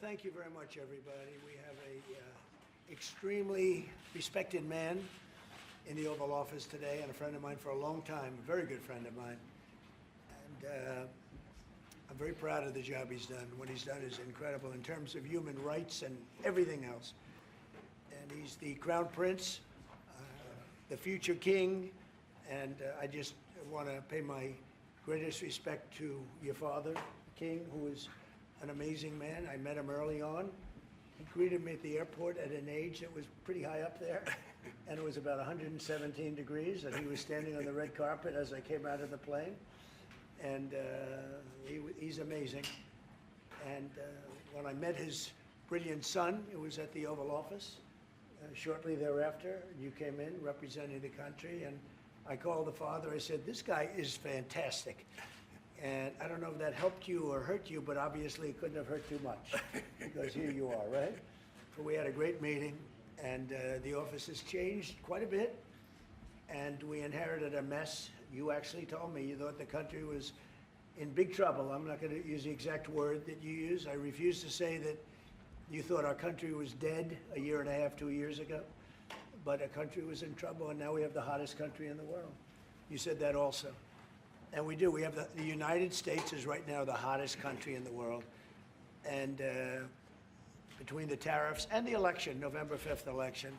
thank you very much, everybody. We have a extremely respected man in the Oval Office today, and a friend of mine for a long time, a very good friend of mine. And I'm very proud of the job he's done. What he's done is incredible in terms of human rights and everything else. And he's the Crown Prince, the future king, and I just want to pay my greatest respect to your father, the king, who is an amazing man. I met him early on. He greeted me at the airport at an age that was pretty high up there, and it was about 117 degrees, and he was standing on the red carpet as I came out of the plane. And he's amazing. And when I met his brilliant son, it was at the Oval Office. Shortly thereafter, you came in representing the country, and I called the father. I said, "This guy is fantastic." And I don't know if that helped you or hurt you, but obviously it couldn't have hurt too much, because here you are, right? But we had a great meeting, and the office has changed quite a bit, and we inherited a mess. You actually told me you thought the country was in big trouble. I'm not going to use the exact word that you use. I refuse to say that you thought our country was dead a year and a half, 2 years ago, but our country was in trouble, and now we have the hottest country in the world. You said that also. And we do. We have the United States is right now the hottest country in the world. And between the tariffs and the election, November 5th election,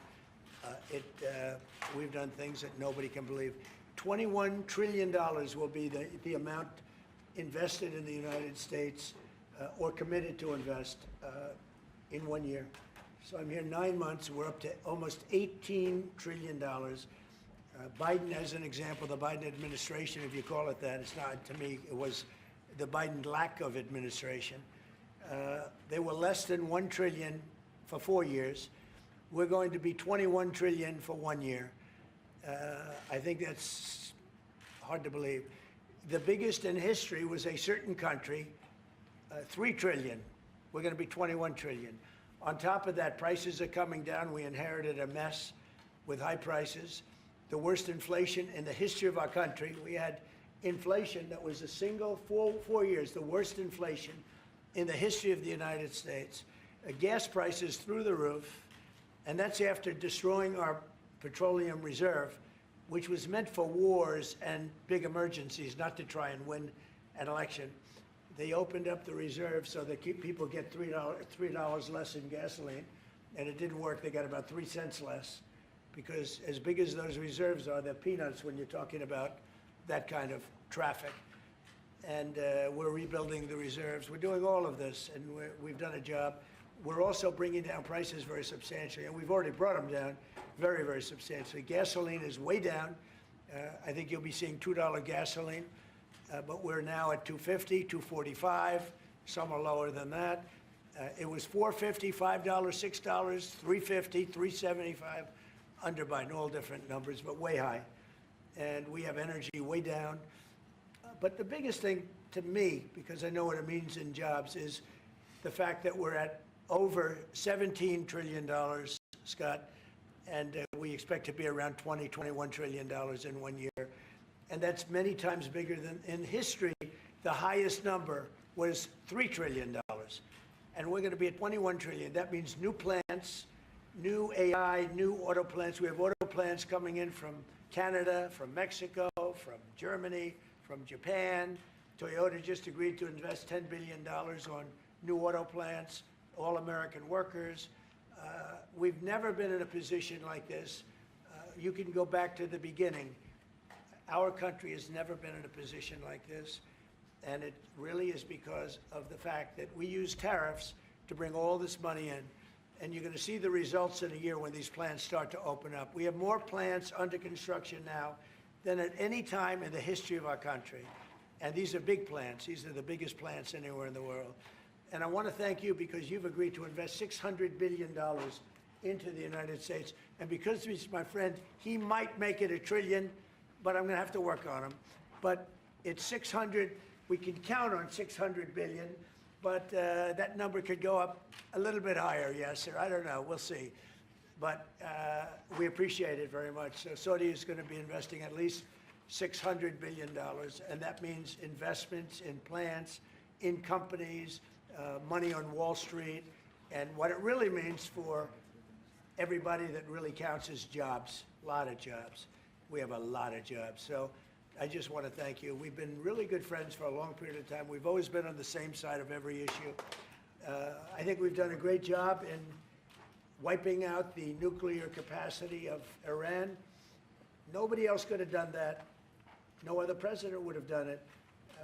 we've done things that nobody can believe. $21 trillion will be the amount invested in the United States or committed to invest in 1 year. So I'm here 9 months. We're up to almost $18 trillion. Biden, as an example, the Biden administration, if you call it that, it's not, to me, it was the Biden lack of administration. They were less than $1 trillion for 4 years. We're going to be $21 trillion for 1 year. I think that's hard to believe. The biggest in history was a certain country, $3 trillion. We're going to be $21 trillion. On top of that, prices are coming down. We inherited a mess with high prices, the worst inflation in the history of our country. We had inflation that was a single 4 years, the worst inflation in the history of the United States. Gas prices through the roof, and that's after destroying our petroleum reserve, which was meant for wars and big emergencies, not to try and win an election. They opened up the reserve so that people get $3 less in gasoline, and it didn't work. They got about 3 cents less, because as big as those reserves are, they're peanuts when you're talking about that kind of traffic. And we're rebuilding the reserves. We're doing all of this, and we've done a job. We're also bringing down prices very substantially, and we've already brought them down very, very substantially. Gasoline is way down. I think you'll be seeing $2 gasoline, but we're now at $2.50, $2.45. Some are lower than that. It was $4.50, $5, $6, $3.50, $3.75. Under Biden, all different numbers, but way high. And we have energy way down. But the biggest thing to me, because I know what it means in jobs, is the fact that we're at over $17 trillion, Scott, and we expect to be around $20, $21 trillion in 1 year. And that's many times bigger than in history. The highest number was $3 trillion. And we're going to be at $21 trillion. That means new plants, new AI, new auto plants. We have auto plants coming in from Canada, from Mexico, from Germany, from Japan. Toyota just agreed to invest $10 billion on new auto plants, all American workers. We've never been in a position like this. You can go back to the beginning. Our country has never been in a position like this. And it really is because of the fact that we use tariffs to bring all this money in. And you're going to see the results in a year when these plants start to open up. We have more plants under construction now than at any time in the history of our country. And these are big plants. These are the biggest plants anywhere in the world. And I want to thank you because you've agreed to invest $600 billion into the United States. And because he's my friend, he might make it $1 trillion, but I'm going to have to work on him. But it's 600. We can count on 600 billion. But that number could go up a little bit higher, yes, sir. I don't know. We'll see. But we appreciate it very much. So Saudi is going to be investing at least $600 billion, and that means investments in plants, in companies, money on Wall Street, and what it really means for everybody that really counts is jobs, a lot of jobs. We have a lot of jobs. So I just want to thank you. We've been really good friends for a long period of time. We've always been on the same side of every issue. I think we've done a great job in wiping out the nuclear capacity of Iran. Nobody else could have done that. No other president would have done it.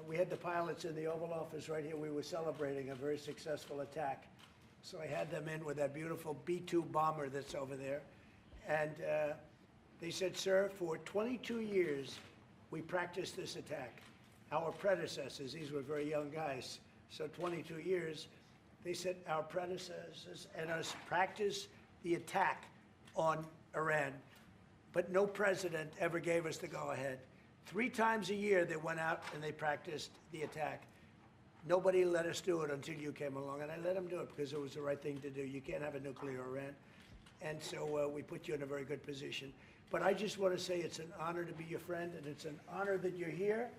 We had the pilots in the Oval Office right here. We were celebrating a very successful attack. So I had them in with that beautiful B-2 bomber that's over there. And they said, sir, for 22 years, we practiced this attack. Our predecessors, these were very young guys, so 22 years, they said our predecessors and us practiced the attack on Iran, but no president ever gave us the go-ahead. 3 times a year they went out and they practiced the attack. Nobody let us do it until you came along, and I let them do it because it was the right thing to do. You can't have a nuclear Iran. And so we put you in a very good position. But I just want to say it's an honor to be your friend, and it's an honor that you're here.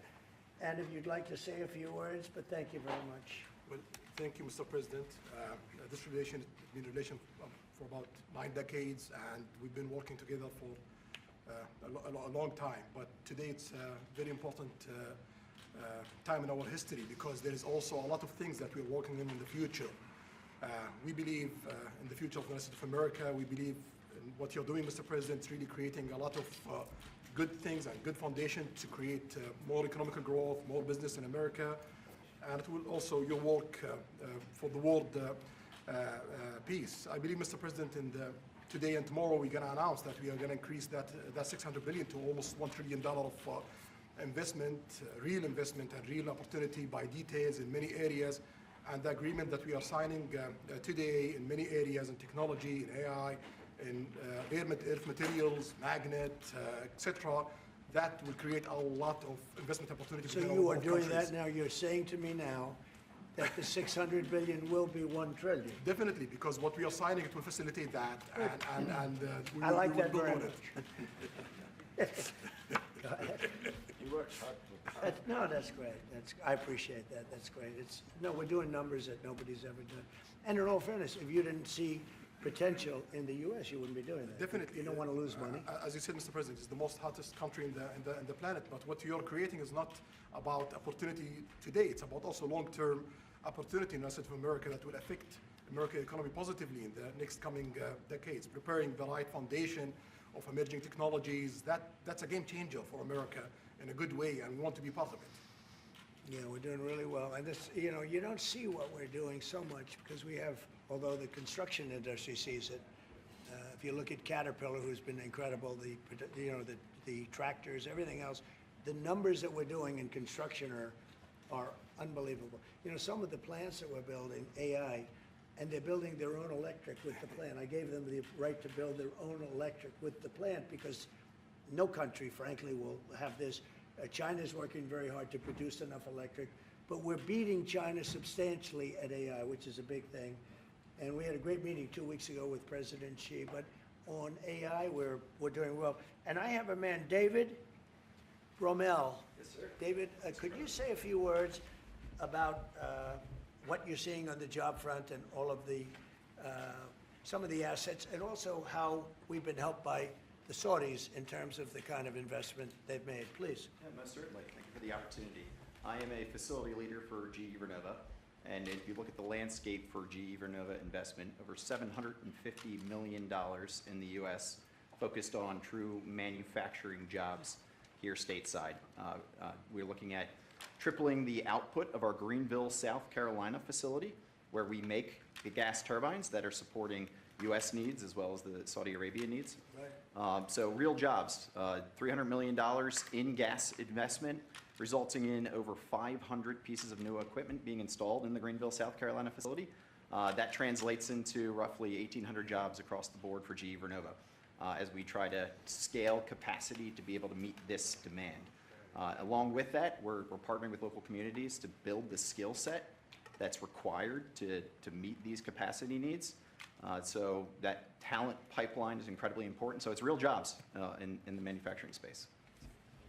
And if you'd like to say a few words, but thank you very much. Well, thank you, Mr. President. This relation has been a relation for about 9 decades, and we've been working together for a long time. But today it's a very important time in our history because there is also a lot of things that we're working in the future. We believe in the future of the United States of America. We believe in what you're doing, Mr. President, is really creating a lot of good things and good foundation to create more economic growth, more business in America. And it will also your work for the world peace. I believe, Mr. President, today and tomorrow we're going to announce that we are going to increase that $600 billion to almost $1 trillion of investment, real investment and real opportunity by details in many areas. And the agreement that we are signing today in many areas in technology, in AI, in earth materials, magnet, etc., that will create a lot of investment opportunities. So you are doing that now. You're saying to me now that the $600 billion will be $1 trillion. Definitely, because what we are signing, it will facilitate that, and we I like will that build very on much. it. Go ahead. You worked hard. No, that's great. I appreciate that. That's great. We're doing numbers that nobody's ever done. And in all fairness, if you didn't see potential in the U.S., you wouldn't be doing that. Definitely. You don't want to lose money. As you said, Mr. President, it's the most hottest country in the planet. But what you're creating is not about opportunity today. It's about also long-term opportunity in the United States of America that will affect American economy positively in the next coming decades. Preparing the right foundation of emerging technologies, that's a game changer for America in a good way, and we want to be part of it. Yeah, we're doing really well. And this, you don't see what we're doing so much because we have, although the construction industry sees it. If you look at Caterpillar, who's been incredible, the tractors, everything else, the numbers that we're doing in construction are unbelievable. Some of the plants that we're building, AI, and they're building their own electric with the plant. I gave them the right to build their own electric with the plant because no country, frankly, will have this. China's working very hard to produce enough electric, but we're beating China substantially at AI, which is a big thing. And we had a great meeting 2 weeks ago with President Xi, but on AI, we're doing well. And I have a man, David Rommel. Yes, sir. David, could you say a few words about what you're seeing on the job front and all of the, some of the assets, and also how we've been helped by the Saudis in terms of the kind of investment they've made, please. Yeah, most certainly. Thank you for the opportunity. I am a facility leader for GE Vernova, and if you look at the landscape for GE Vernova investment, over $750 million in the U.S. focused on true manufacturing jobs here stateside. We're looking at tripling the output of our Greenville, South Carolina facility, where we make the gas turbines that are supporting U.S. needs as well as the Saudi Arabia needs. Right. So real jobs, $300 million in gas investment, resulting in over 500 pieces of new equipment being installed in the Greenville, South Carolina facility. That translates into roughly 1,800 jobs across the board for GE Vernova as we try to scale capacity to be able to meet this demand. Along with that, we're partnering with local communities to build the skill set that's required to meet these capacity needs. So that talent pipeline is incredibly important. So it's real jobs in the manufacturing space.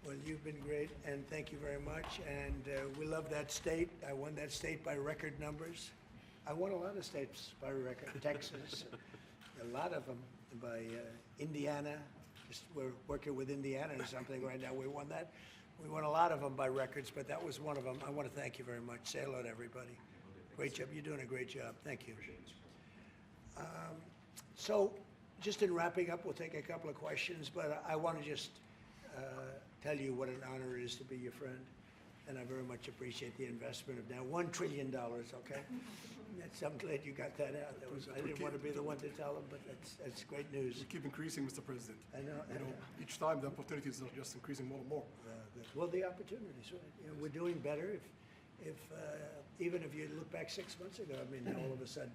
Well, you've been great, and thank you very much. And we love that state. I won that state by record numbers. I won a lot of states by record, Texas, a lot of them by Indiana. Just we're working with Indiana or something right now. We won that. We won a lot of them by records, but that was one of them. I want to thank you very much. Say hello to everybody. Great job. You're doing a great job. Thank you. So just in wrapping up, we'll take a couple of questions, but I want to just tell you what an honor it is to be your friend. And I very much appreciate the investment of now $1 trillion, okay? I'm glad you got that out. I didn't want to be the one to tell them, but that's great news. We keep increasing, Mr. President. I know. You know, each time the opportunities are just increasing more and more. Well, the opportunities, right? You know, we're doing better. Even if you look back 6 months ago, I mean, now all of a sudden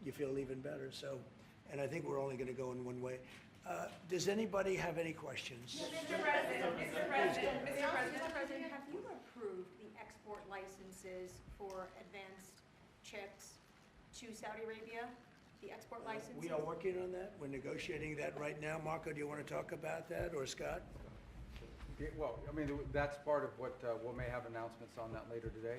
you feel even better. So, and I think we're only going to go in one way. Does anybody have any questions? Mr. President, have you approved the export licenses for advanced chips to Saudi Arabia? The export licenses? We are working on that. We're negotiating that right now. Marco, do you want to talk about that, or Scott? Yeah, well, I mean, that's part of what we may have announcements on that later today.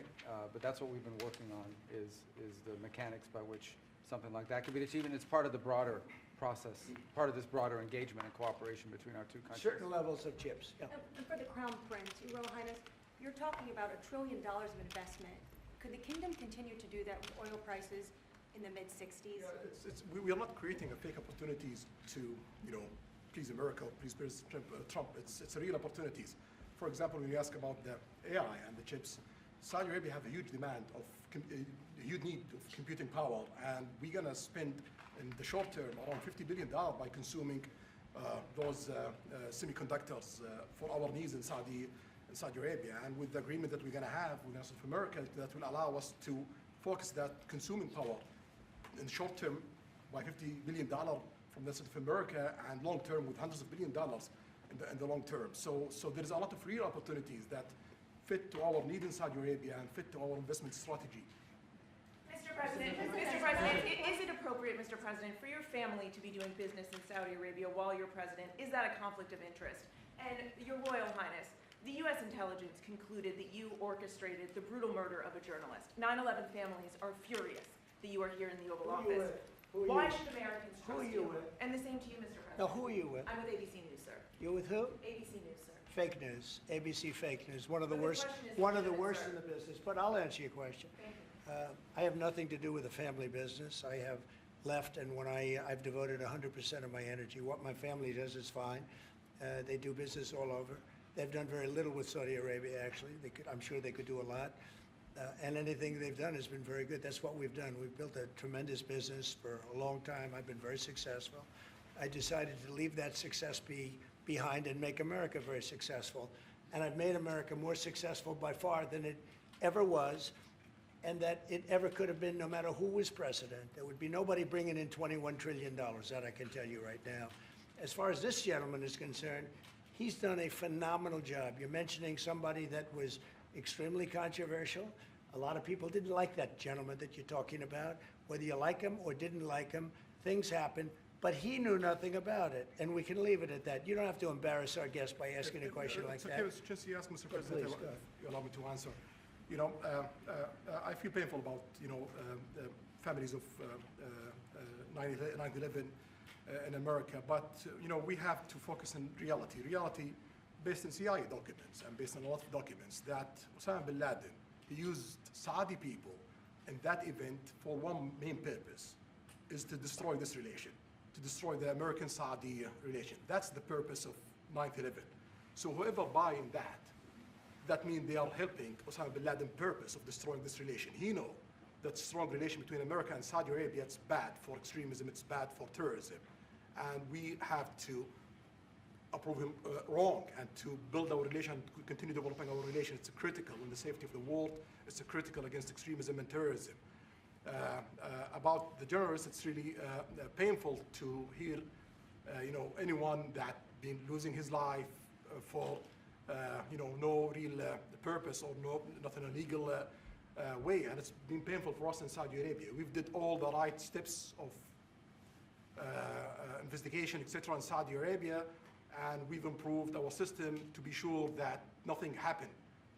But that's what we've been working on is the mechanics by which something like that could be achieved. And it's part of the broader process, part of this broader engagement and cooperation between our two countries. Certain levels of chips, yeah. And for the Crown Prince, Your Royal Highness, you're talking about $1 trillion of investment. Could the kingdom continue to do that with oil prices in the mid-60s? Yeah, we are not creating a fake opportunities to, you know, please America, please President Trump. It's real opportunities. For example, when you ask about the AI and the chips, Saudi Arabia have a huge demand of, a huge need of computing power, and we're gonna spend in the short term around $50 billion by consuming those semiconductors for our needs in Saudi Arabia. And with the agreement that we're gonna have with the South America, that will allow us to focus that consuming power in the short term by $50 billion from the South America, and long term with hundreds of billions of dollars in the long term. So there is a lot of real opportunities that fit to our need in Saudi Arabia and fit to our investment strategy. Mr. President, is it appropriate, Mr. President, for your family to be doing business in Saudi Arabia while you're president? Is that a conflict of interest? And Your Royal Highness, the U.S. intelligence concluded that you orchestrated the brutal murder of a journalist. 9/11 families are furious that you are here in the Oval Office. Why should Americans trust you? And the same to you, Mr. President. Now, who are you with? I'm with ABC News, sir. You're with who? ABC News, sir. Fake news, ABC fake news, one of the But the worst, question is one of the legitimate, worst sir. in the business. But I'll answer your question. Thank you. I have nothing to do with the family business. I have left, and when I've devoted 100% of my energy. What my family does is fine. They do business all over. They've done very little with Saudi Arabia, actually. I'm sure they could do a lot. And anything they've done has been very good. That's what we've done. We've built a tremendous business for a long time. I've been very successful. I decided to leave that success behind and make America very successful. And I've made America more successful by far than it ever was, and that it ever could have been, no matter who was president. There would be nobody bringing in $21 trillion, that I can tell you right now. As far as this gentleman is concerned, he's done a phenomenal job. You're mentioning somebody that was extremely controversial. A lot of people didn't like that gentleman that you're talking about. Whether you like him or didn't like him, things happen. But he knew nothing about it, and we can leave it at that. You don't have to embarrass our guest by asking a question like that. It's okay, just you ask, Mr. President, please, if go ahead. you allow me to answer. You know, I feel painful about, you know, the families of 9/11 in America, but, you know, we have to focus on reality. Reality based on CIA documents and based on a lot of documents that Osama bin Laden, he used Saudi people in that event for one main purpose, is to destroy this relation, to destroy the American-Saudi relation. That's the purpose of 9/11. So whoever buying that means they are helping Osama bin Laden's purpose of destroying this relation. He knows that strong relation between America and Saudi Arabia, it's bad for extremism, it's bad for terrorism. And we have to approve him wrong and to build our relation, to continue developing our relation. It's critical in the safety of the world. It's critical against extremism and terrorism. About the journalists, it's really painful to hear, you know, anyone that been losing his life for, you know, no real purpose or not in a legal way, and it's been painful for us in Saudi Arabia. We've did all the right steps of investigation, etc., in Saudi Arabia, and we've improved our system to be sure that nothing happened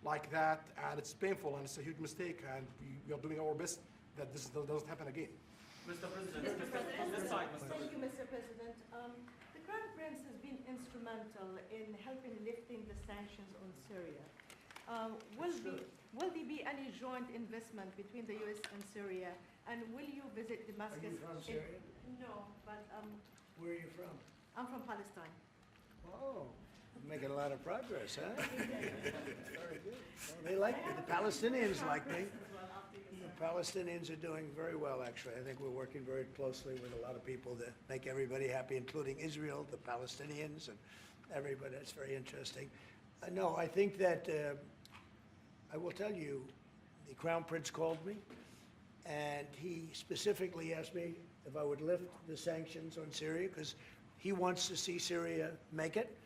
like that. And it's painful and it's a huge mistake, and we are doing our best that this doesn't happen again. Mr. President, Mr. President? this side, Mr. Thank you, President. Mr. President. The Crown Prince has been instrumental in helping lifting the sanctions on Syria. Will there be any joint investment between the U.S. and Syria? And will you visit Are Damascus? you from Syria? No, but Where are you from? I'm from Palestine. Oh, making a lot of progress, huh? Very good. Well, they like me. The Palestinians like me. The Palestinians are doing very well, actually. I think we're working very closely with a lot of people to make everybody happy, including Israel, the Palestinians, and everybody. It's very interesting. No, I think that, I will tell you, the Crown Prince called me, and he specifically asked me if I would lift the sanctions on Syria, because he wants to see Syria make it.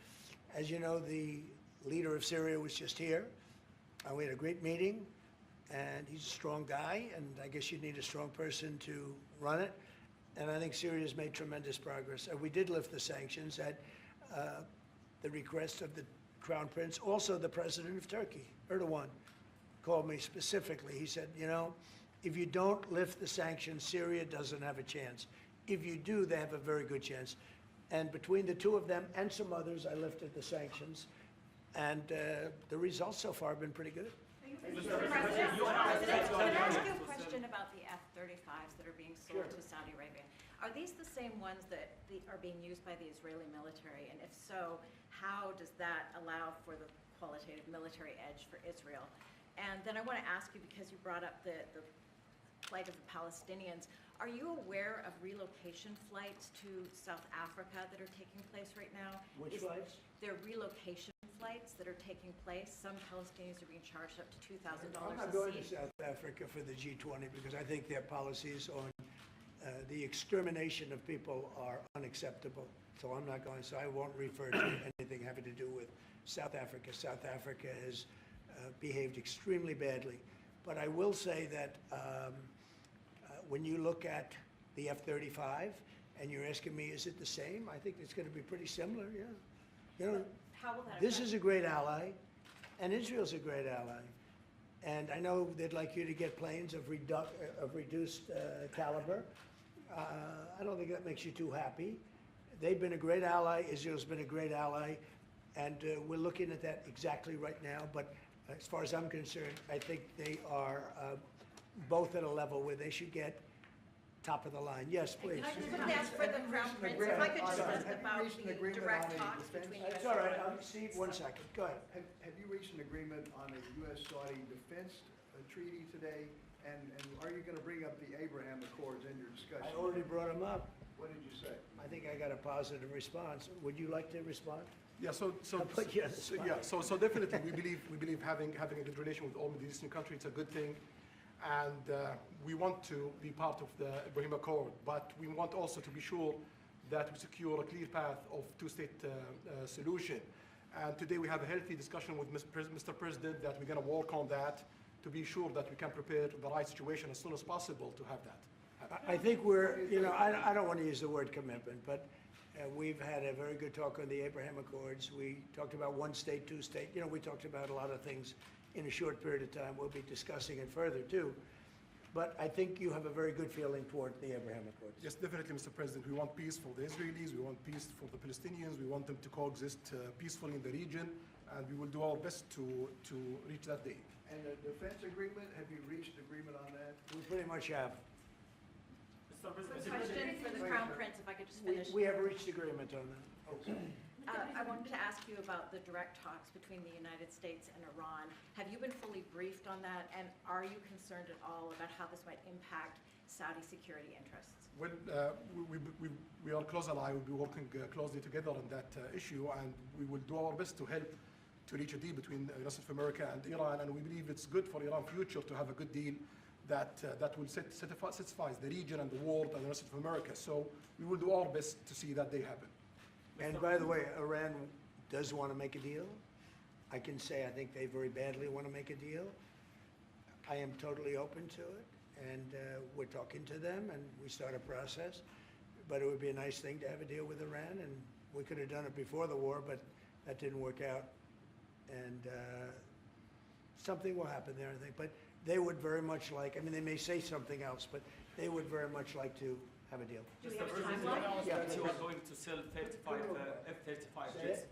As you know, the leader of Syria was just here. We had a great meeting, and he's a strong guy, and I guess you need a strong person to run it. And I think Syria's made tremendous progress. We did lift the sanctions at the request of the Crown Prince. Also, the president of Turkey, Erdogan, called me specifically. He said, you know, if you don't lift the sanctions, Syria doesn't have a chance. If you do, they have a very good chance. And between the two of them and some others, I lifted the sanctions. And the results so far have been pretty good. Mr. President, You are- President, can I ask you a question about the F-35s that are being sold Sure. to Saudi Arabia? Are these the same ones that are being used by the Israeli military? And if so, how does that allow for the qualitative military edge for Israel? And then I want to ask you, because you brought up the plight of the Palestinians, are you aware of relocation flights to South Africa that are taking place right now? Which flights? There are relocation flights that are taking place. Some Palestinians are being charged up to $2,000 I'm not a going to seat. South Africa for the G20 because I think their policies on the extermination of people are unacceptable. So I'm not going, so I won't refer to anything having to do with South Africa. South Africa has behaved extremely badly. But I will say that when you look at the F-35 and you're asking me, is it the same? I think it's going to be pretty similar, yeah. You know, How will that this affect- is a great ally, and Israel's a great ally. And I know they'd like you to get planes of reduced caliber. I don't think that makes you too happy. They've been a great ally. Israel's been a great ally. And we're looking at that exactly right now. But as far as I'm concerned, I think they are both at a level where they should get top of the line. Yes, please. I just wanted to ask for the Crown Prince, if I could just ask about the direct talks between U.S. It's all right. and Steve, 1 second. Go ahead. Have you reached an agreement on a U.S.-Saudi defense treaty today? And are you going to bring up the Abraham Accords in your discussion? I already brought them up. What did you say? I think I got a positive response. Would you like to respond? Yeah, so I'll put you on the spot. yeah, so definitely we believe having a good relation with all Middle Eastern countries it's a good thing, and we want to be part of the Ibrahim Accord, but we want also to be sure that we secure a clear path of two-state solution. And today we have a healthy discussion with Mr. President that we're going to work on that to be sure that we can prepare the right situation as soon as possible to have that. I think we're, you know, I don't want to use the word commitment, but we've had a very good talk on the Abraham Accords. We talked about one state, two state. You know, we talked about a lot of things in a short period of time. We'll be discussing it further too. But I think you have a very good feeling toward the Abraham Accords. Yes, definitely, Mr. President. We want peace for the Israelis. We want peace for the Palestinians. We want them to coexist peacefully in the region, and we will do our best to reach that day. And the defense agreement, have you reached agreement on that? We pretty much have. Mr. President, Question for the Crown Prince, if I could just finish. We have reached agreement on that. Okay. I wanted to ask you about the direct talks between the United States and Iran. Have you been fully briefed on that, and are you concerned at all about how this might impact Saudi security interests? Well, we are close ally. We'll be working closely together on that issue, and we will do our best to help to reach a deal between the United States of America and Iran. And we believe it's good for Iran's future to have a good deal that will satisfy the region and the world and the United States of America. So we will do our best to see that day happen. And by the way, Iran does want to make a deal. I can say I think they very badly want to make a deal. I am totally open to it, and we're talking to them, and we start a process. But it would be a nice thing to have a deal with Iran, and we could have done it before the war, but that didn't work out. And something will happen there, I think. But they would very much like, I mean, they may say something else, but they would very much like to have a deal. Do we Mr. have a President, you timeline? announced Yeah, that you please. are going to sell 35 F-35 Say jets. it.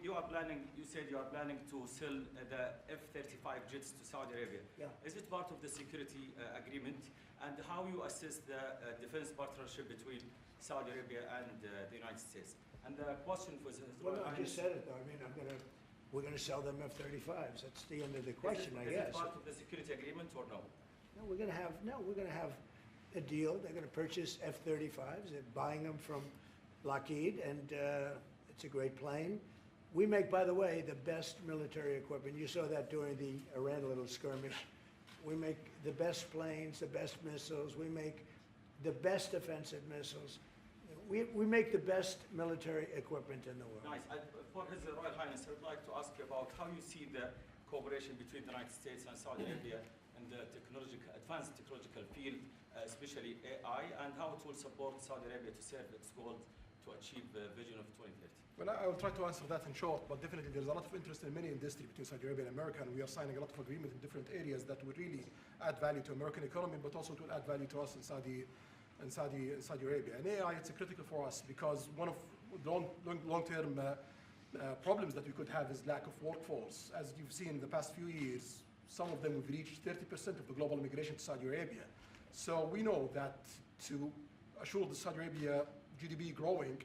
You are planning, you said you are planning to sell the F-35 jets to Saudi Arabia. Yeah. Is it part of the security agreement? And how you assess the defense partnership between Saudi Arabia and the United States? And the question was, Well, no, I just said it, though. I mean, we're gonna sell them F-35s. That's the end of the question, I guess. Is it part of the security agreement or no? No, we're gonna have a deal. They're gonna purchase F-35s. They're buying them from Lockheed, and it's a great plane. We make, by the way, the best military equipment. You saw that during the Iran little skirmish. We make the best planes, the best missiles. We make the best offensive missiles. We make the best military equipment in the world. Nice. For His Royal Highness, I would like to ask you about how you see the cooperation between the United States and Saudi Arabia in the advanced technological field, especially AI, and how it will support Saudi Arabia to serve its goal to achieve the vision of 2030. Well, I will try to answer that in short, but definitely there's a lot of interest in many industry between Saudi Arabia and America, and we are signing a lot of agreement in different areas that will really add value to American economy, but also to add value to us in Saudi Arabia. And AI, it's critical for us because one of the long-term problems that we could have is lack of workforce. As you've seen in the past few years, some of them have reached 30% of the global migration to Saudi Arabia. So we know that to assure the Saudi Arabia GDP growing,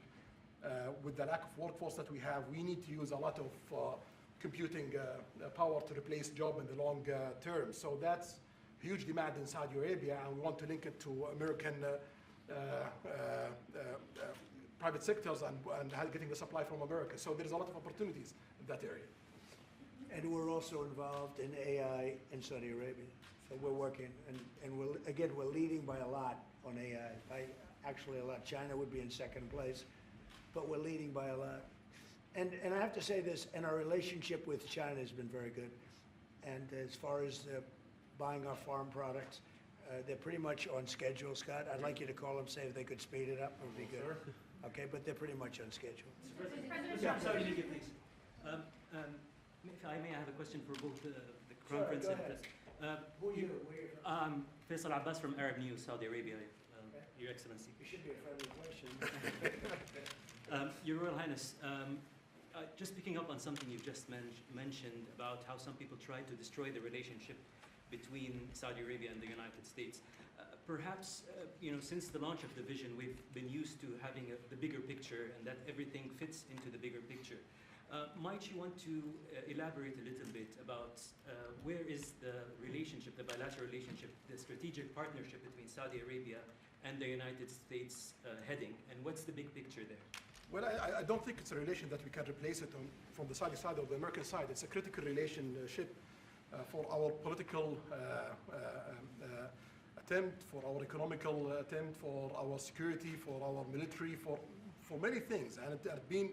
with the lack of workforce that we have, we need to use a lot of computing power to replace job in the long term. So that's huge demand in Saudi Arabia, and we want to link it to American private sectors and getting the supply from America. So there's a lot of opportunities in that area. And we're also involved in AI in Saudi Arabia. So we're working, and we're leading by a lot on AI. Actually a lot. China would be in second place, but we're leading by a lot. And I have to say this, and our relationship with China has been very good. And as far as buying our farm products, they're pretty much on schedule, Scott. I'd like you to call them, say if they could speed it up, it would be good. Okay, but they're pretty much on schedule. Yeah. Sorry, Nikki, please. If I may, I have a question for both the Crown Prince go and ahead. President. Who are you? Where are you from? Faisal Abbas from Arab News, Saudi Arabia, Your Excellency. It should be a friendly question. Your Royal Highness, just picking up on something you've just mentioned about how some people try to destroy the relationship between Saudi Arabia and the United States. Perhaps, since the launch of the vision, we've been used to having the bigger picture and that everything fits into the bigger picture. Might you want to elaborate a little bit about where is the relationship, the bilateral relationship, the strategic partnership between Saudi Arabia and the United States heading, and what's the big picture there? Well, I don't think it's a relation that we can replace it from the Saudi side or the American side. It's a critical relationship for our political attempt, for our economical attempt, for our security, for our military, for many things. And it has been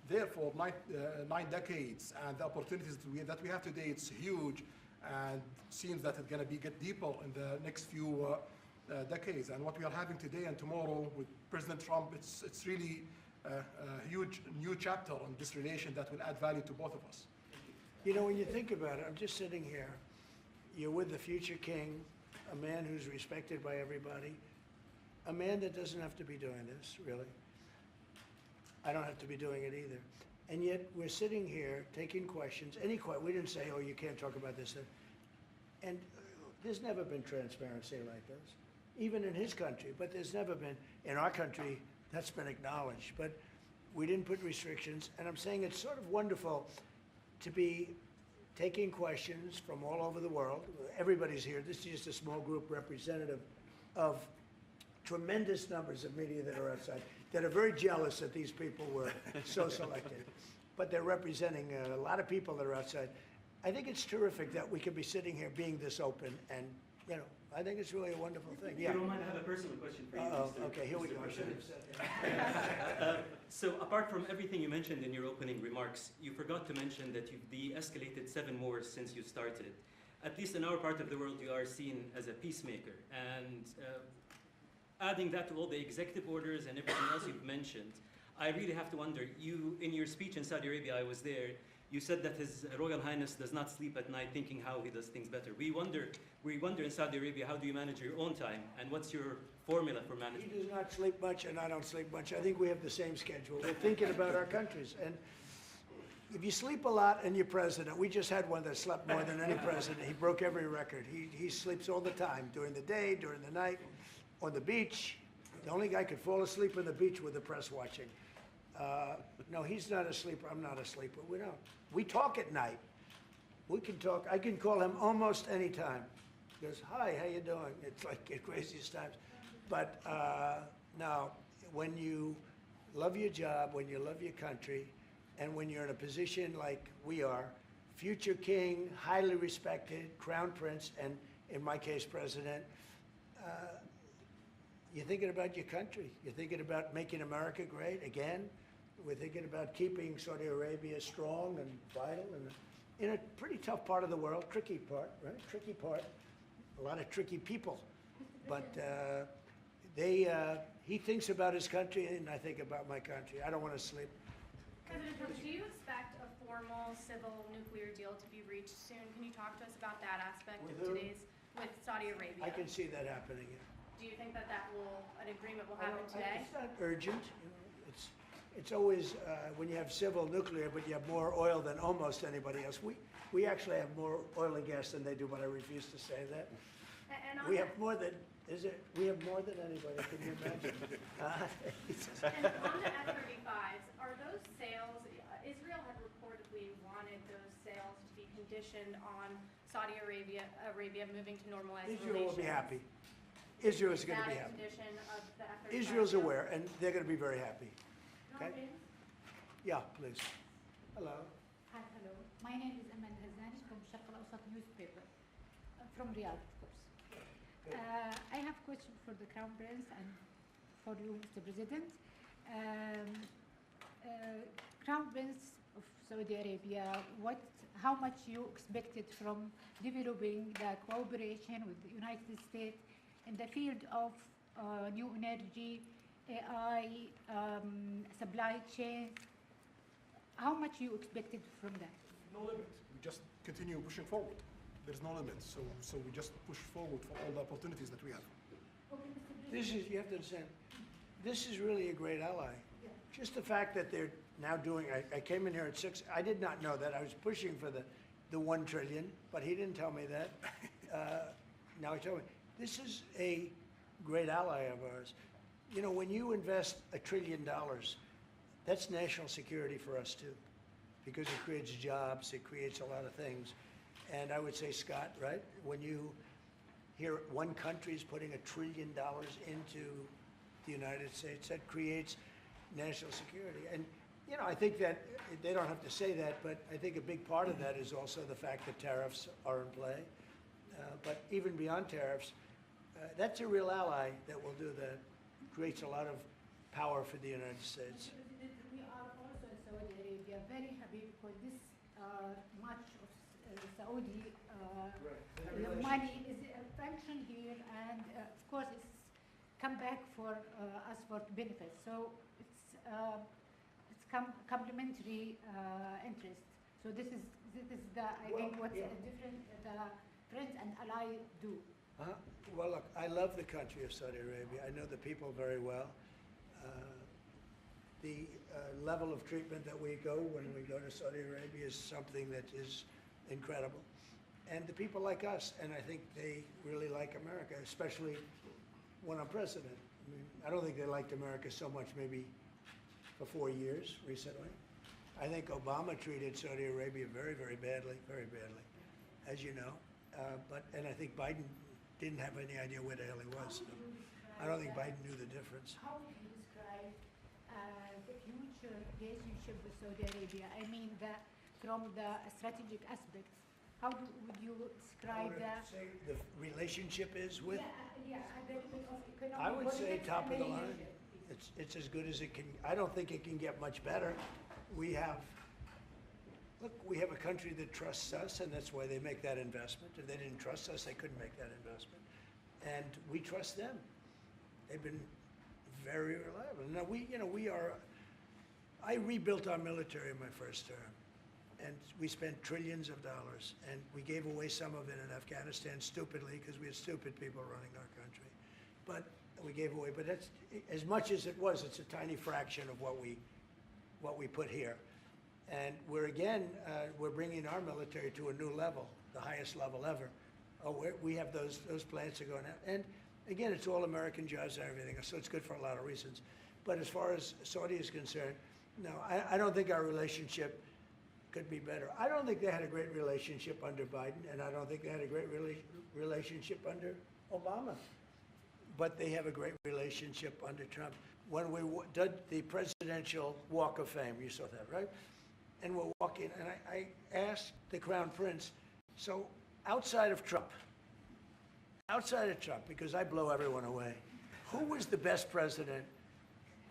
there for 9 decades. And the opportunities that we have today, it's huge, and seems that it's going to get deeper in the next few decades. And what we are having today and tomorrow with President Trump, it's really a huge new chapter on this relation that will add value to both of us. You know, when you think about it, I'm just sitting here. You're with the future king, a man who's respected by everybody, a man that doesn't have to be doing this, really. I don't have to be doing it either. And yet, we're sitting here taking questions, we didn't say, oh, you can't talk about this. And there's never been transparency like this, even in his country, but there's never been, in our country, that's been acknowledged. But we didn't put restrictions, and I'm saying it's sort of wonderful to be taking questions from all over the world. Everybody's here. This is just a small group representative of tremendous numbers of media that are outside, that are very jealous that these people were so selected. But they're representing a lot of people that are outside. I think it's terrific that we can be sitting here being this open, and, I think it's really a wonderful thing. If Yeah. you don't mind, I have a personal question for you. Okay, here we go. I should have said that. So apart from everything you mentioned in your opening remarks, you forgot to mention that you've de-escalated 7 wars since you started. At least in our part of the world, you are seen as a peacemaker. And adding that to all the executive orders and everything else you've mentioned, I really have to wonder, in your speech in Saudi Arabia, I was there, You said that His Royal Highness does not sleep at night thinking how he does things better. We wonder in Saudi Arabia, how do you manage your own time, and what's your formula for He management? does not sleep much, and I don't sleep much. I think we have the same schedule. We're thinking about our countries. And if you sleep a lot and you're president, we just had one that slept more than any president. He broke every record. He sleeps all the time, during the day, during the night, on the beach. The only guy could fall asleep on the beach with the press watching. No, he's not a sleeper. I'm not a sleeper. We don't. We talk at night. We can talk. I can call him almost any time. He goes, "Hi, how you doing?" It's like at craziest times. But no, when you love your job, when you love your country, and when you're in a position like we are, future king, highly respected, crown prince, and in my case, president, you're thinking about your country. You're thinking about making America great again. We're thinking about keeping Saudi Arabia strong and vital and in a pretty tough part of the world, tricky part, right? Tricky part, a lot of tricky people. But he thinks about his country and I think about my country. I don't want to sleep. President Trump, do you expect a formal civil nuclear deal to be reached soon? Can you talk to us about that aspect With of who? with Saudi Arabia? I can see that happening. Yeah. Do you think that an agreement will happen today? It's not urgent. You know, it's always, when you have civil nuclear, but you have more oil than almost anybody else. We actually have more oil and gas than they do, but I refuse to say that. And on We the- have more than, we have more than anybody, can you imagine? And on the F-35s, are those sales, Israel had reportedly wanted those sales to be conditioned on Saudi Arabia moving to normalized relations. Israel will be happy. Israel is going to be Is that a happy. condition of the F-35? Israel's deal? aware, and they're going to be very happy. Okay? Okay. Yeah, please. Hello. Hi, hello. My name is Amal Hazani from Sharq al-Awsat newspaper, from Riyadh, of course. I have a question for the Crown Prince and for you, Mr. President. Crown Prince of Saudi Arabia, how much you expected from developing the cooperation with the United States in the field of new energy, AI, supply chain? How much you expected from that? No limit. We just continue pushing forward. There's no limit. So we just push forward for all the opportunities that we have. Okay, Mr. President. This is, you have to understand, this is really a great ally. Just the fact that they're now doing, I came in here at 6, I did not know that. I was pushing for the 1 trillion, but he didn't tell me that. Now he told me. This is a great ally of ours. You know, when you invest $1 trillion, that's national security for us too, because it creates jobs, it creates a lot of things. And I would say, Scott, right, when you hear one country is putting $1 trillion into the United States, that creates national security. And, you know, I think that they don't have to say that, but I think a big part of that is also the fact that tariffs are in play. But even beyond tariffs, that's a real ally that will do that. Creates a lot of power for the United States. Mr. President, we are also in Saudi Arabia very happy because this much of Saudi money is functioned here, and of course it's come back for us for benefits. So it's complementary interest. So this is the I think what's different the friends and ally do. Well, look, I love the country of Saudi Arabia. I know the people very well. The level of treatment that we go when we go to Saudi Arabia is something that is incredible. And the people like us, and I think they really like America, especially when I'm president. I mean, I don't think they liked America so much maybe for 4 years recently. I think Obama treated Saudi Arabia very, very badly, as you know. And I think Biden didn't have any idea where the hell he was. I don't think Biden knew the difference. How would you describe the future relationship with Saudi Arabia? I mean, from the strategic aspects, would you describe The relationship is with? Yeah, a little bit of economic. I would say politics top of and the line. leadership. It's as good as it can. I don't think it can get much better. We have a country that trusts us, and that's why they make that investment. If they didn't trust us, they couldn't make that investment. And we trust them. They've been very reliable. Now I rebuilt our military in my first term. and we spent trillions of dollars, and we gave away some of it in Afghanistan stupidly because we had stupid people running our country. But we gave away, but that's, as much as it was, it's a tiny fraction of what we put here. And we're bringing our military to a new level, the highest level ever. We have those plans are going out. And again, it's all American jobs and everything, so it's good for a lot of reasons. But as far as Saudi is concerned, no, I don't think our relationship could be better. I don't think they had a great relationship under Biden, and I don't think they had a great relationship under Obama. But they have a great relationship under Trump. When we did the Presidential Walk of Fame, you saw that, right? And we're walking, and I asked the Crown Prince, so outside of Trump, because I blow everyone away, who was the best president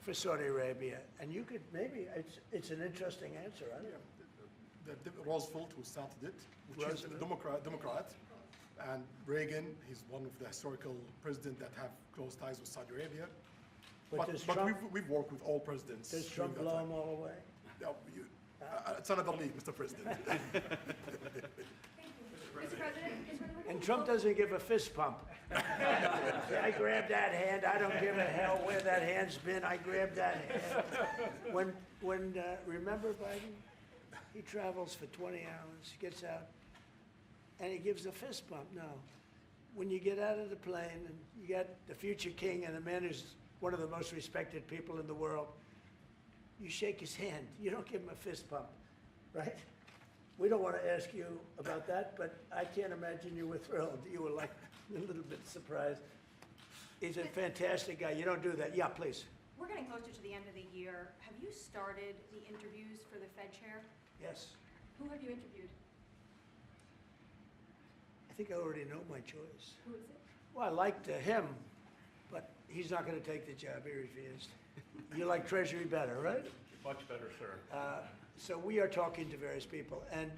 for Saudi Arabia? And you could, maybe, it's an interesting answer, I don't know. Roosevelt, who started it, which is a Democrat, and Reagan, he's one of the historical presidents that have close ties with Saudi Arabia. But we've worked with all presidents. Does Trump blow them all away? No, it's another league, Mr. President. Mr. President, And Trump doesn't give a fist pump. I grabbed that hand, I don't give a hell where that hand's been, I grabbed that hand. Remember Biden? He travels for 20 hours, gets out, and he gives a fist bump. No. When you get out of the plane and you got the future king and the man who's one of the most respected people in the world, you shake his hand. You don't give him a fist bump, right? We don't want to ask you about that, but I can't imagine you were thrilled. You were like a little bit surprised. He's a fantastic guy. You don't do that. Yeah, please. We're getting closer to the end of the year. Have you started the interviews for the Fed chair? Yes. Who have you interviewed? I think I already know my choice. Who is it? Well, I liked him, but he's not going to take the job. He refused. You like Treasury better, right? Much better, sir. So we are talking to various people, and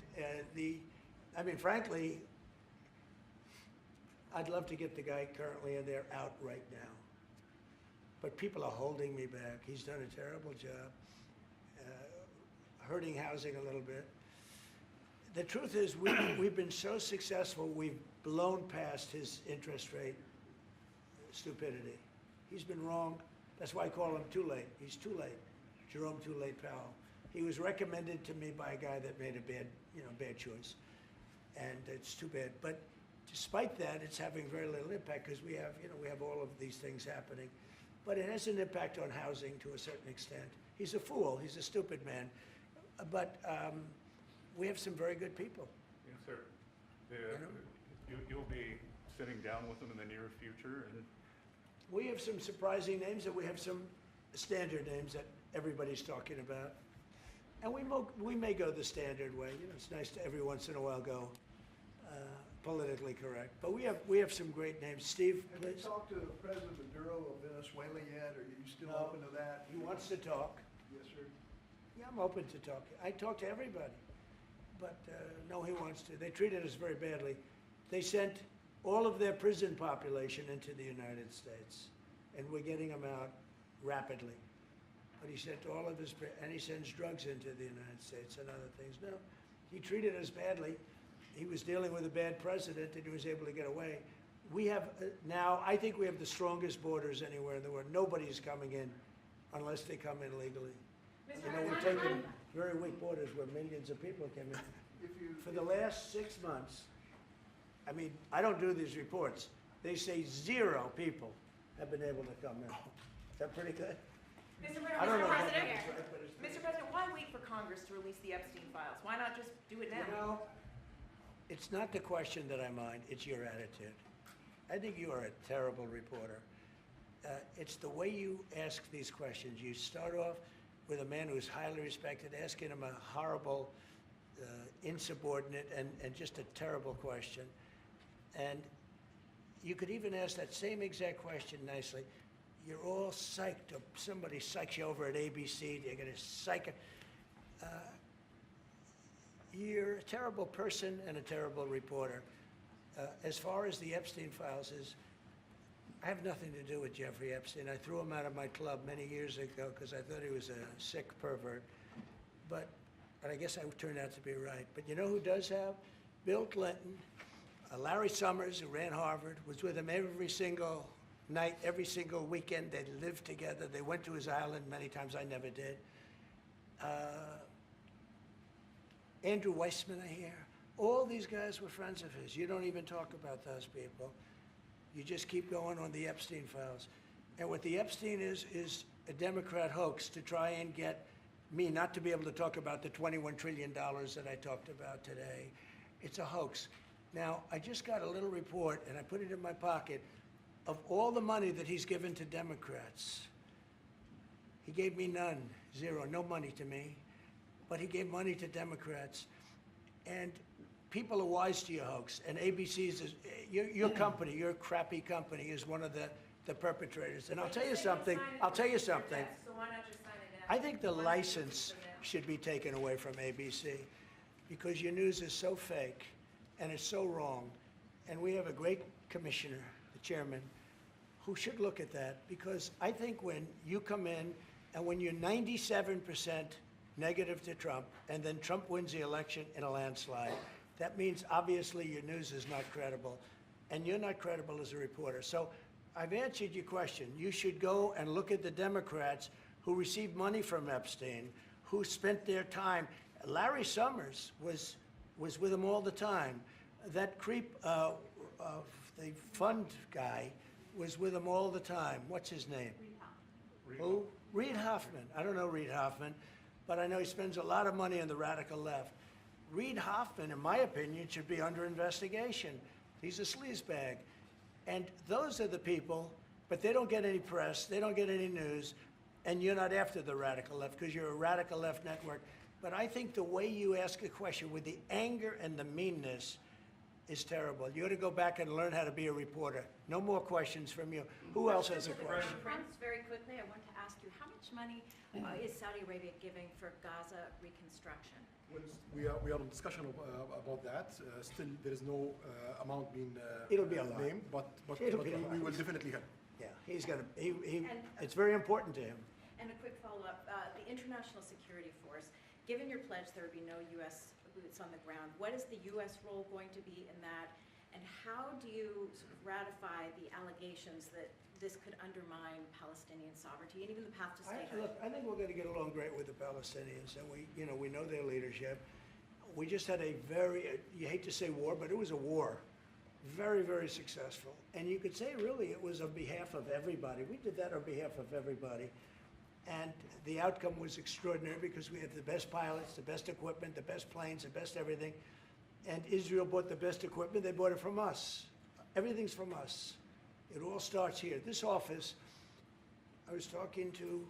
frankly, I'd love to get the guy currently in there out right now. But people are holding me back. He's done a terrible job, hurting housing a little bit. The truth is, we've been so successful, we've blown past his interest rate stupidity. He's been wrong. That's why I call him too late. He's too late. Jerome Too Late Powell. He was recommended to me by a guy that made a bad choice, and it's too bad. But despite that, it's having very little impact because we have all of these things happening. But it has an impact on housing to a certain extent. He's a fool. He's a stupid man. But we have some very good people. Yes, sir. You'll be sitting down with them in the near future, and we have some surprising names, and we have some standard names that everybody's talking about. And we may go the standard way. It's nice to every once in a while go politically correct. But we have some great names. Steve, please. Have you talked to President Maduro of Venezuela yet? Are you still open to that? He wants to talk. Yes, sir. Yeah, I'm open to talk. I talk to everybody. But no, he wants to. They treated us very badly. They sent all of their prison population into the United States, and we're getting them out rapidly. But he sent all of his, and he sends drugs into the United States and other things. No, he treated us badly. He was dealing with a bad president, and he was able to get away. We have now, I think we have the strongest borders anywhere in the world. Nobody's coming in unless they come in legally. We've taken very weak borders where millions of people came in. For the last 6 months, I don't do these reports. They say 0 people have been able to come in. Is that pretty good? Mr. I don't know. Mr. President, why wait for Congress to release the Epstein files? Why not just do it now? It's not the question that I mind, it's your attitude. I think you are a terrible reporter. It's the way you ask these questions. You start off with a man who's highly respected, asking him a horrible, insubordinate, and just a terrible question. And you could even ask that same exact question nicely. You're all psyched up. Somebody psychs you over at ABC. They're going to psych. You're a terrible person and a terrible reporter. As far as the Epstein files is, I have nothing to do with Jeffrey Epstein. I threw him out of my club many years ago because I thought he was a sick pervert. But but I guess I turned out to be right. But you know who does have? Bill Clinton, Larry Summers, who ran Harvard, was with him every single night, every single weekend. They lived together. They went to his island many times. I never did. Andrew Weissman, I hear. All these guys were friends of his. You don't even talk about those people. You just keep going on the Epstein files. And what the Epstein is a Democrat hoax to try and get me not to be able to talk about the $21 trillion that I talked about today. It's a hoax. Now, I just got a little report, and I put it in my pocket, of all the money that he's given to Democrats. He gave me none, zero, no money to me, but he gave money to Democrats. And people are wise to your hoax, and ABC's is, your company, your crappy company is one of the perpetrators. And I'll tell you something, So why not just sign it now? I think the license should be taken away from ABC because your news is so fake and it's so wrong. And we have a great commissioner, the chairman, who should look at that because I think when you come in and when you're 97% negative to Trump and then Trump wins the election in a landslide, that means obviously your news is not credible and you're not credible as a reporter. So I've answered your question. You should go and look at the Democrats who received money from Epstein, who spent their time. Larry Summers was with him all the time. That creep, the fund guy, was with him all the time. What's his name? Who? Reid Hoffman. I don't know Reid Hoffman, but I know he spends a lot of money on the radical left. Reid Hoffman, in my opinion, should be under investigation. He's a sleazebag. And those are the people, but they don't get any press, they don't get any news, and you're not after the radical left because you're a radical left network. But I think the way you ask a question with the anger and the meanness is terrible. You ought to go back and learn how to be a reporter. No more questions from you. Who else has a question? Prince, very quickly, I want to ask you, how much money is Saudi Arabia giving for Gaza reconstruction? We are in discussion about that. Still, there is no amount being It'll be a lot. named, but It'll be a we lot. will definitely help. Yeah, he's gonna, it's very important to him. And a quick follow-up, the International Security Force, given your pledge there would be no U.S. boots on the ground, what is the U.S. role going to be in that? And how do you sort of ratify the allegations that this could undermine Palestinian sovereignty and even the path to statehood? Look, I think we're going to get along great with the Palestinians, and we know their leadership. We just had a very, you hate to say war, but it was a war. Very, very successful. And you could say really it was on behalf of everybody. We did that on behalf of everybody. And the outcome was extraordinary because we had the best pilots, the best equipment, the best planes, the best everything. And Israel bought the best equipment. They bought it from us. Everything's from us. It all starts here. This office, I was talking to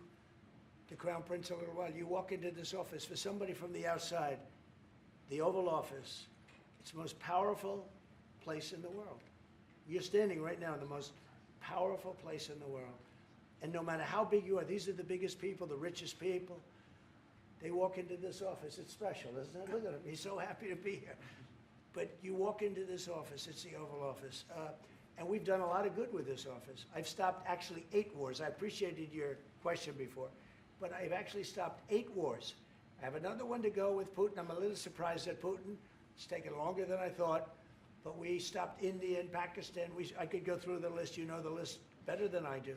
the Crown Prince a little while. You walk into this office, for somebody from the outside, the Oval Office, it's the most powerful place in the world. You're standing right now in the most powerful place in the world. And no matter how big you are, these are the biggest people, the richest people. They walk into this office. It's special, isn't it? Look at him. He's so happy to be here. But you walk into this office. It's the Oval Office. And we've done a lot of good with this office. I've stopped actually 8 wars. I appreciated your question before. But I've actually stopped 8 wars. I have another one to go with Putin. I'm a little surprised at Putin. It's taken longer than I thought. But we stopped India and Pakistan. I could go through the list. You know the list better than I do.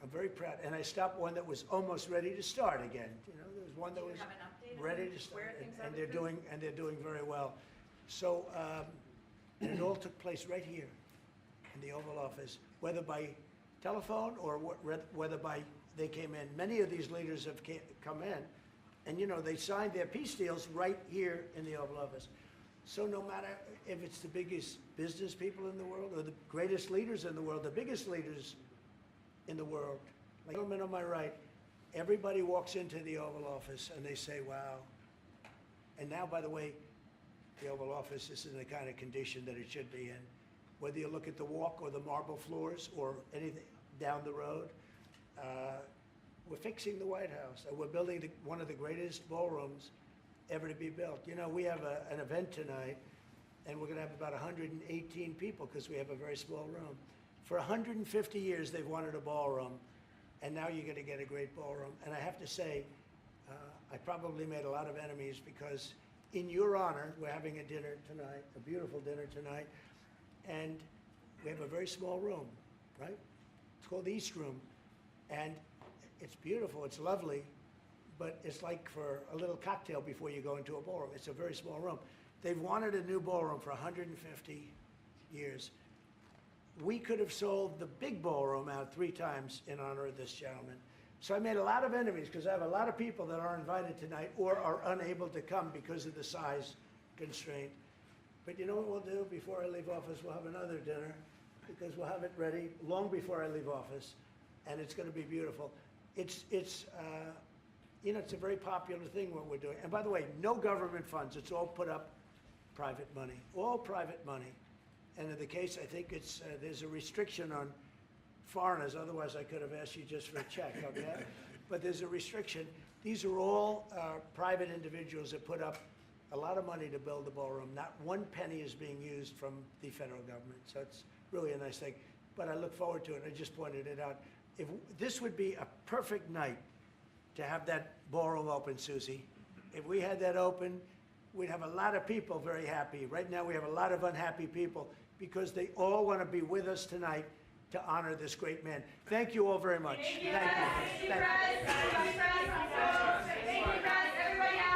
I'm very proud. And I stopped one that was almost ready to start again. You know, there was one that was ready to start. And they're doing very well. So and it all took place right here in the Oval Office, whether by telephone or whether by they came in. Many of these leaders have come in, and you know they signed their peace deals right here in the Oval Office. So no matter if it's the biggest business people in the world or the greatest leaders in the world, the biggest leaders in the world, like the gentleman on my right, everybody walks into the Oval Office and they say, wow. And now, by the way, the Oval Office is in the kind of condition that it should be in. Whether you look at the walk or the marble floors or anything down the road, we're fixing the White House. We're building one of the greatest ballrooms ever to be built. You know, we have an event tonight, and we're going to have about 118 people because we have a very small room. For 150 years, they've wanted a ballroom, and now you're going to get a great ballroom. And I have to say, I probably made a lot of enemies because in your honor, we're having a dinner tonight, a beautiful dinner tonight, and we have a very small room, right? It's called the East Room, and it's beautiful, it's lovely, but it's like for a little cocktail before you go into a ballroom. It's a very small room. They've wanted a new ballroom for 150 years. We could have sold the big ballroom out 3 times in honor of this gentleman. So I made a lot of enemies because I have a lot of people that are invited tonight or are unable to come because of the size constraint. But you know what we'll do? Before I leave office, we'll have another dinner because we'll have it ready long before I leave office, and it's going to be beautiful. It's you know, it's a very popular thing what we're doing. And by the way, no government funds. It's all put up private money, all private money. And in the case, I think it's there's a restriction on foreigners. Otherwise, I could have asked you just for a check, okay? But there's a restriction. These are all private individuals that put up a lot of money to build the ballroom. Not one penny is being used from the federal government. So it's really a nice thing. But I look forward to it. I just pointed it out. If this would be a perfect night to have that ballroom open, Susie. If we had that open, we'd have a lot of people very happy. Right now, we have a lot of unhappy people because they all want to be with us tonight to honor this great man. Thank you all very much. Thank you. Thank you, Brad. Thank you, Brad.